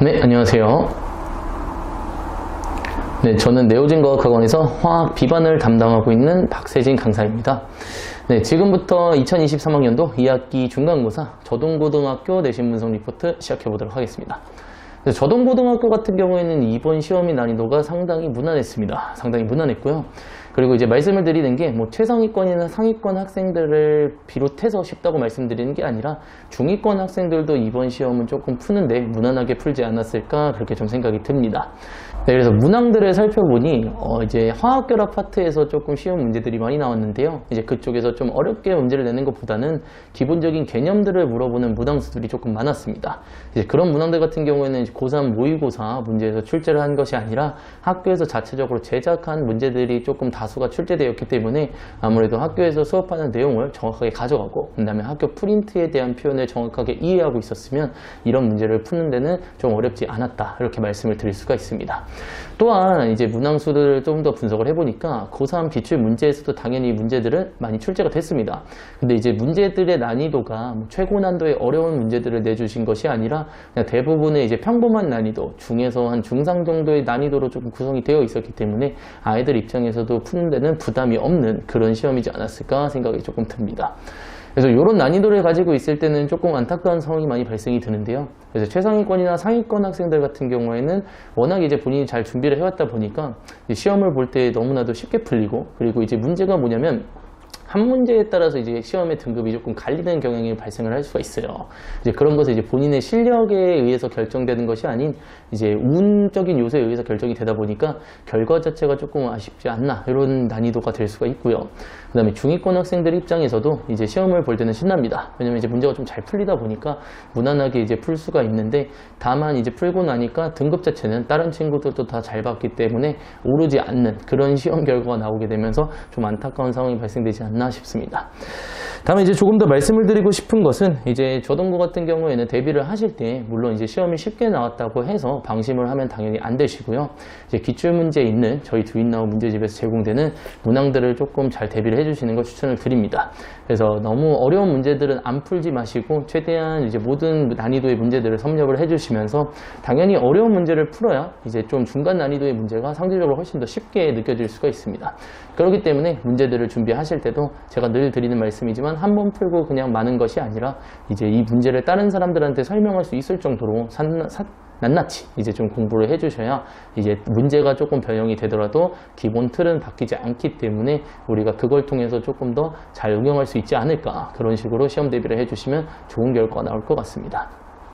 네, 안녕하세요. 네, 저는 네오진과학학원에서 화학 비반을 담당하고 있는 박세진 강사입니다. 네, 지금부터 2023학년도 2학기 중간고사 저동고등학교 내신 분석 리포트 시작해 보도록 하겠습니다. 저동고등학교 같은 경우에는 이번 시험의 난이도가 상당히 무난했습니다. 상당히 무난했고요. 그리고 이제 말씀을 드리는 게 최상위권이나 상위권 학생들을 비롯해서 쉽다고 말씀드리는 게 아니라 중위권 학생들도 이번 시험은 조금 푸는데 무난하게 풀지 않았을까 그렇게 좀 생각이 듭니다. 네, 그래서 문항들을 살펴보니 이제 화학결합 파트에서 조금 쉬운 문제들이 많이 나왔는데요. 이제 그쪽에서 좀 어렵게 문제를 내는 것보다는 기본적인 개념들을 물어보는 문항수들이 조금 많았습니다. 이제 그런 문항들 같은 경우에는 고3 모의고사 문제에서 출제를 한 것이 아니라 학교에서 자체적으로 제작한 문제들이 조금 다수가 출제되었기 때문에 아무래도 학교에서 수업하는 내용을 정확하게 가져가고 그 다음에 학교 프린트에 대한 표현을 정확하게 이해하고 있었으면 이런 문제를 푸는 데는 좀 어렵지 않았다 이렇게 말씀을 드릴 수가 있습니다. 또한 이제 문항수를 좀 더 분석을 해보니까 고3 기출 문제에서도 당연히 문제들은 많이 출제가 됐습니다. 근데 이제 문제들의 난이도가 최고 난도의 어려운 문제들을 내주신 것이 아니라 그냥 대부분의 이제 평범한 난이도 중에서 한 중상 정도의 난이도로 조금 구성이 되어 있었기 때문에 아이들 입장에서도 푸는 데는 부담이 없는 그런 시험이지 않았을까 생각이 조금 듭니다. 그래서 이런 난이도를 가지고 있을 때는 조금 안타까운 상황이 많이 발생이 드는데요. 그래서 최상위권이나 상위권 학생들 같은 경우에는 워낙 이제 본인이 잘 준비를 해왔다 보니까 시험을 볼 때 너무나도 쉽게 풀리고, 그리고 이제 문제가 뭐냐면 한 문제에 따라서 이제 시험의 등급이 조금 갈리는 경향이 발생을 할 수가 있어요. 이제 그런 것은 이제 본인의 실력에 의해서 결정되는 것이 아닌 이제 운적인 요소에 의해서 결정이 되다 보니까 결과 자체가 조금 아쉽지 않나 이런 난이도가 될 수가 있고요. 그 다음에 중위권 학생들 입장에서도 이제 시험을 볼 때는 신납니다. 왜냐면 이제 문제가 좀 잘 풀리다 보니까 무난하게 이제 풀 수가 있는데, 다만 이제 풀고 나니까 등급 자체는 다른 친구들도 다 잘 봤기 때문에 오르지 않는 그런 시험 결과가 나오게 되면서 좀 안타까운 상황이 발생되지 않나 싶습니다. 다음에 이제 조금 더 말씀을 드리고 싶은 것은, 이제 저동고 같은 경우에는 대비를 하실 때 물론 이제 시험이 쉽게 나왔다고 해서 방심을 하면 당연히 안 되시고요. 이제 기출 문제에 있는 저희 두인나우 문제집에서 제공되는 문항들을 조금 잘 대비를 해주시는 걸 추천을 드립니다. 그래서 너무 어려운 문제들은 안 풀지 마시고 최대한 이제 모든 난이도의 문제들을 섭렵을 해주시면서, 당연히 어려운 문제를 풀어야 이제 좀 중간 난이도의 문제가 상대적으로 훨씬 더 쉽게 느껴질 수가 있습니다. 그렇기 때문에 문제들을 준비하실 때도 제가 늘 드리는 말씀이지만 한 번 풀고 그냥 마는 것이 아니라 이제 이 문제를 다른 사람들한테 설명할 수 있을 정도로 낱낱이 이제 좀 공부를 해주셔야 이제 문제가 조금 변형이 되더라도 기본 틀은 바뀌지 않기 때문에 우리가 그걸 통해서 조금 더 잘 응용할 수 있지 않을까, 그런 식으로 시험 대비를 해주시면 좋은 결과가 나올 것 같습니다.